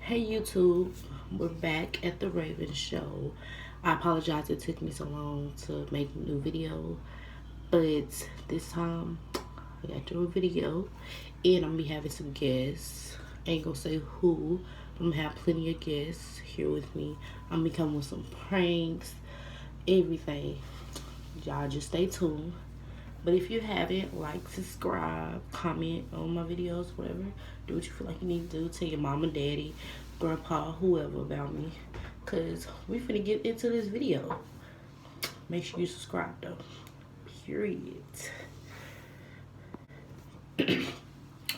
Hey YouTube, we're back at the Raven Show. I apologize it took me so long to make a new video, but this time I got to do a video and I'm gonna be having some guests. I ain't gonna say who, but I'm gonna have plenty of guests here with me. I'm gonna be coming with some pranks, everything. Y'all just stay tuned. But if you haven't, like, subscribe, comment on my videos, whatever. Do what you feel like you need to do. Tell your mom and daddy, grandpa, whoever about me. Because we finna get into this video. Make sure you subscribe, though. Period.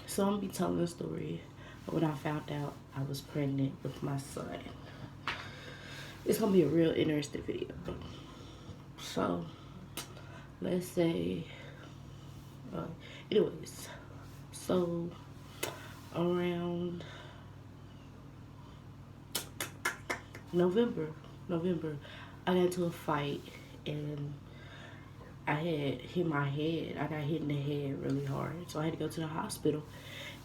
So I'm going to be telling the story of when I found out I was pregnant with my son. It's going to be a real interesting video. So, let's say... anyways, so around November, I got into a fight and I had hit my head. I got hit in the head really hard, so I had to go to the hospital.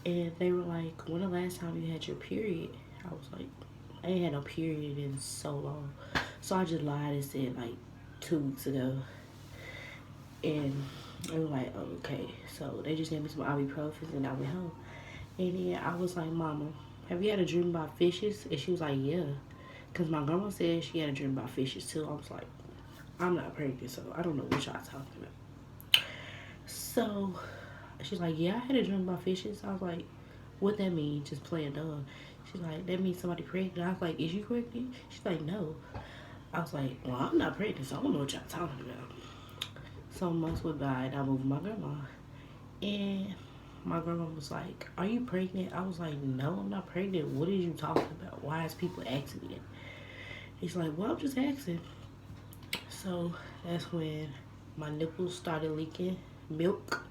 And they were like, "When the last time you had your period?" I was like, "I ain't had no period in so long." So I just lied and said like 2 weeks ago. And they were like, oh, "Okay." So they just gave me some ibuprofen and I went home. And then I was like, "Mama, have you had a dream about fishes?" And she was like, "Yeah." Because my grandma said she had a dream about fishes too. I was like, "I'm not pregnant, so I don't know what y'all talking about." So she's like, "Yeah, I had a dream about fishes." I was like, "What that mean? Just playing dumb." She's like, "That means somebody pregnant." I was like, "Is you pregnant?" She's like, "No." I was like, "Well, I'm not pregnant, so I don't know what y'all talking about." Some months went by and I moved with my grandma. And my grandma was like, "Are you pregnant?" I was like, "No, I'm not pregnant. What are you talking about? Why is people asking me that?" He's like, "Well, I'm just asking." So that's when my nipples started leaking milk.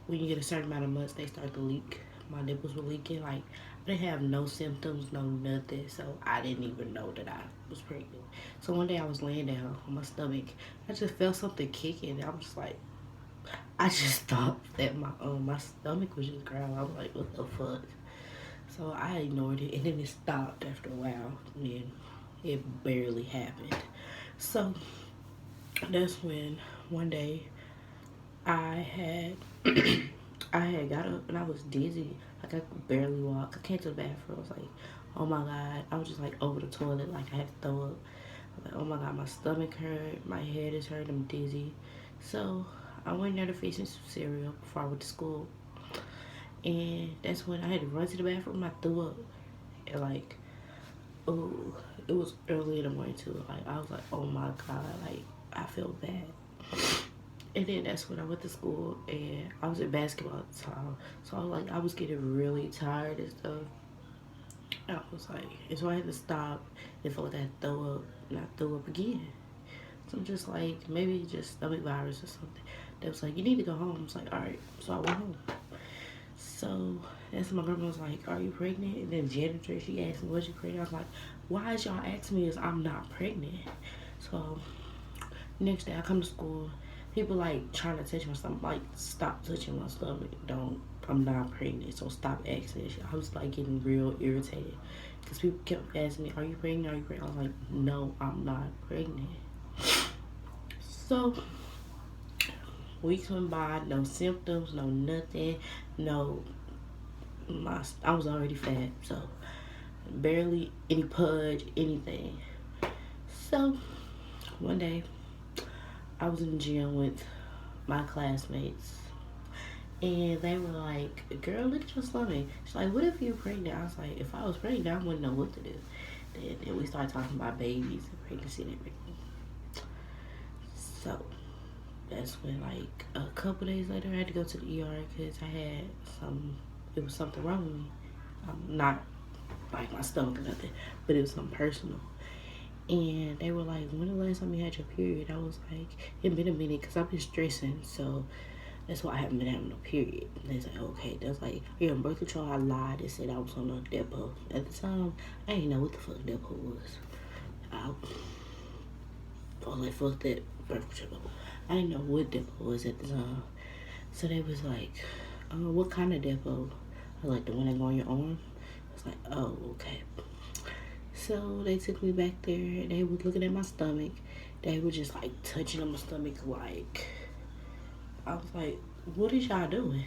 When you get a certain amount of months, they start to leak. My nipples were leaking. Like, I didn't have no symptoms, no nothing. So I didn't even know that I was pregnant. So one day I was laying down on my stomach. I just felt something kicking. I'm just like, I just thought that my stomach was just growling. I was like, what the fuck? So I ignored it, and then it stopped after a while, and then it barely happened. So that's when one day I had I had got up and I was dizzy. Like I could barely walk. I came to the bathroom. I was like, oh my god. I was just like over the toilet, like I had to throw up. I was like, oh my god, my stomach hurt, my head is hurt, I'm dizzy. So I went there to fix me some cereal before I went to school. And that's when I had to run to the bathroom. I threw up. And like, oh, it was early in the morning too. Like I was like, oh my god, like I feel bad. And then that's when I went to school and I was at basketball at the time. So I was like, I was getting really tired and stuff. I was like, and so I had to stop and felt like I had to throw up and I threw up again. So I'm just like, maybe just stomach virus or something. They was like, you need to go home. I was like, all right. So I went home. So that's when my grandma was like, are you pregnant? And then janitor, she asked me, was you pregnant? I was like, why is y'all asking me if I'm not pregnant? So next day I come to school, people like trying to touch my stomach, like stop touching my stomach. Don't, I'm not pregnant, so stop asking. I was like getting real irritated because people kept asking me, are you pregnant? Are you pregnant? I was like, no, I'm not pregnant. So weeks went by, no symptoms, no nothing, no. I was already fat, so barely any pudge, anything. So one day I was in the gym with my classmates and they were like, girl, look at your stomach. She's like, what if you're pregnant? I was like, if I was pregnant, I wouldn't know what to do. Then we started talking about babies and pregnancy and everything. So that's when, like, a couple days later, I had to go to the ER because I had it was something wrong with me. Not like my stomach or nothing, but it was something personal. And they were like, when the last time you had your period? I was like, it been a minute because I've been stressing, so that's why I haven't been having no period. And they said, okay. They was like, you're on birth control. I lied and said I was on a depot. At the time, I didn't know what the fuck depot was. I was like, fuck that birth control. I didn't know what depot was at the time. So they was like, what kind of depot? I was like, the one that go on your arm? was like, oh, okay. So they took me back there. They was looking at my stomach. They were just like touching on my stomach. Like, I was like, what is y'all doing?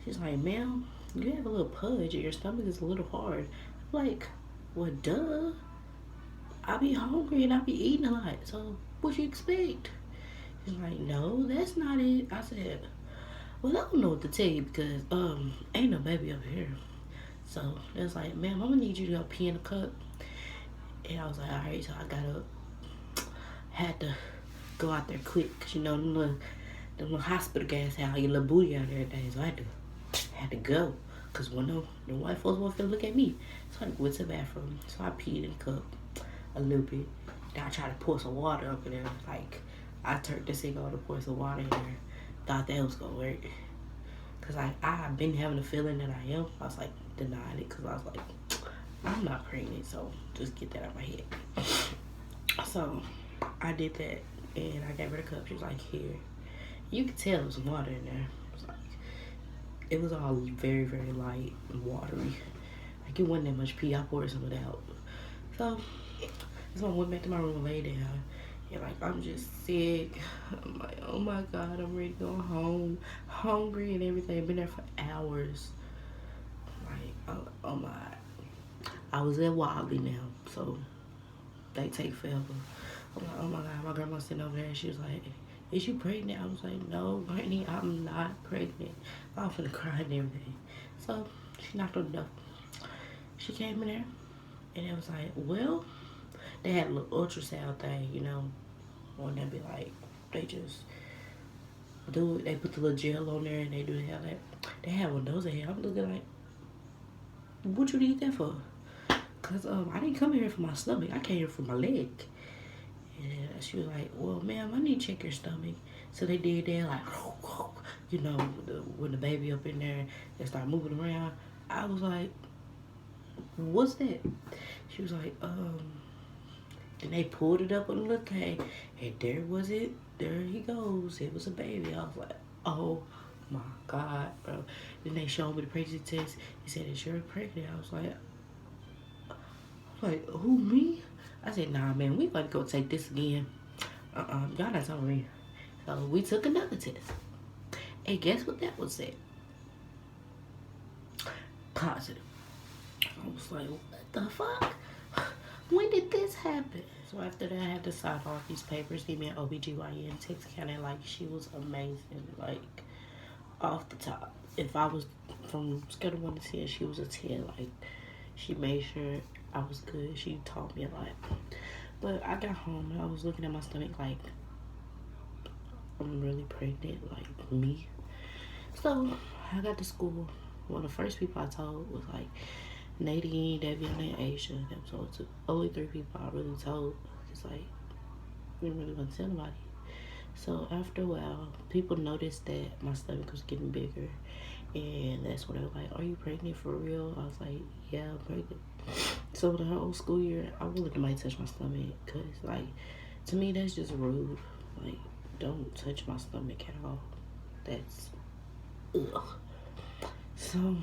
She's like, ma'am, you have a little pudge and your stomach is a little hard. I'm like, well, duh. I be hungry and I be eating a lot. So what you expect? She's like, no, that's not it. I said, well, I don't know what to tell you because ain't no baby over here. So they was like, ma'am, I'm gonna need you to go pee in a cup. And I was like, all right. So I got up, had to go out there quick because you know the little hospital gas had all your little booty out there every day. So I had to go because one of the white folks wasn't finna look at me. So I went to the bathroom. So I peed in a cup a little bit. Then I tried to pour some water up in there. Like I turned the sink on to pour some water in there. Thought that was gonna work. Cause I've been having a feeling that I am. I was like denying it because I was like, I'm not pregnant, so just get that out of my head. So I did that and I gave her the cup. She was like, here. You could tell there was some water in there. It was like it was all very, very light and watery. Like it wasn't that much pee. I poured some of it out. So I went back to my room and lay down. And like I'm just sick. I'm like, oh my god, I'm ready to go home. Hungry and everything. I've been there for hours. Like, oh my. I was at Wildly now, so they take forever. I'm like, oh my god, my grandma sitting over there and she was like, is you pregnant? I was like, no, Brittany, I'm not pregnant. I'm finna cry and everything. So she knocked on the door. She came in there and it was like, well, they had a little ultrasound thing, you know, and they'd be like, they just do it. They put the little gel on there and they do the hell that. They had one of those in here. I'm looking like, what you need that for? Cause I didn't come here for my stomach. I came here for my leg. And she was like, well, ma'am, I need to check your stomach. So they did that, like, you know, when the baby up in there, they start moving around. I was like, what's that? She was like, and they pulled it up on the little thing, and there was it. There he goes. It was a baby. I was like, oh my god, bro. Then they showed me the pregnancy test. He said, is you're pregnant? I was like, who, me? I said, nah, man, we about to go take this again. Y'all not telling me. So we took another test. And guess what that was at? Positive. I was like, what the fuck? When did this happen? So after that, I had to sign off these papers, give me an OBGYN text counting like she was amazing, like off the top. If I was from scale of 1 to 10, she was a 10. Like she made sure I was good. She taught me a lot. But I got home and I was looking at my stomach like I'm really pregnant, like me. So I got to school. One of the first people I told was like Nadine, Devion, and Asia. That was only 3 people I really told. It's like we didn't really want to tell nobody. So after a while, people noticed that my stomach was getting bigger, and that's when they were like, "Are you pregnant for real?" I was like, "Yeah, I'm pregnant." So the whole school year, I really might touch my stomach, cause like to me that's just rude. Like, don't touch my stomach at all. That's ugh. So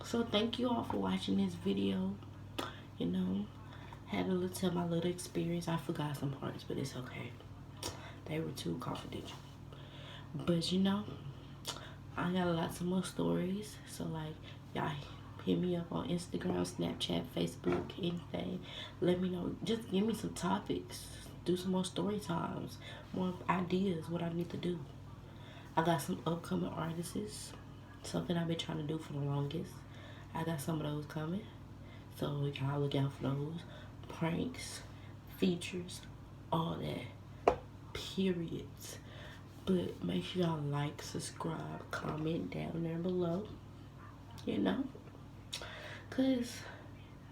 So thank you all for watching this video. You know, had to tell my little experience. I forgot some parts, but it's okay. They were too confidential. But you know, I got lots of more stories. So like, y'all hit me up on Instagram, Snapchat, Facebook, anything. Let me know. Just give me some topics. Do some more story times. More ideas, what I need to do. I got some upcoming artists. Something I've been trying to do for the longest. I got some of those coming. So y'all look out for those. Pranks, features, all that. Periods. But make sure y'all like, subscribe, comment down there below. You know? Cause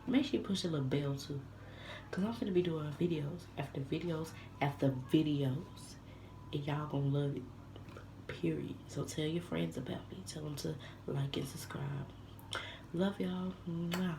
make sure you push a little bell too. Cause I'm finna be doing videos after videos after videos. And y'all gonna love it. Period. So tell your friends about me. Tell them to like and subscribe. Love y'all. Mwah.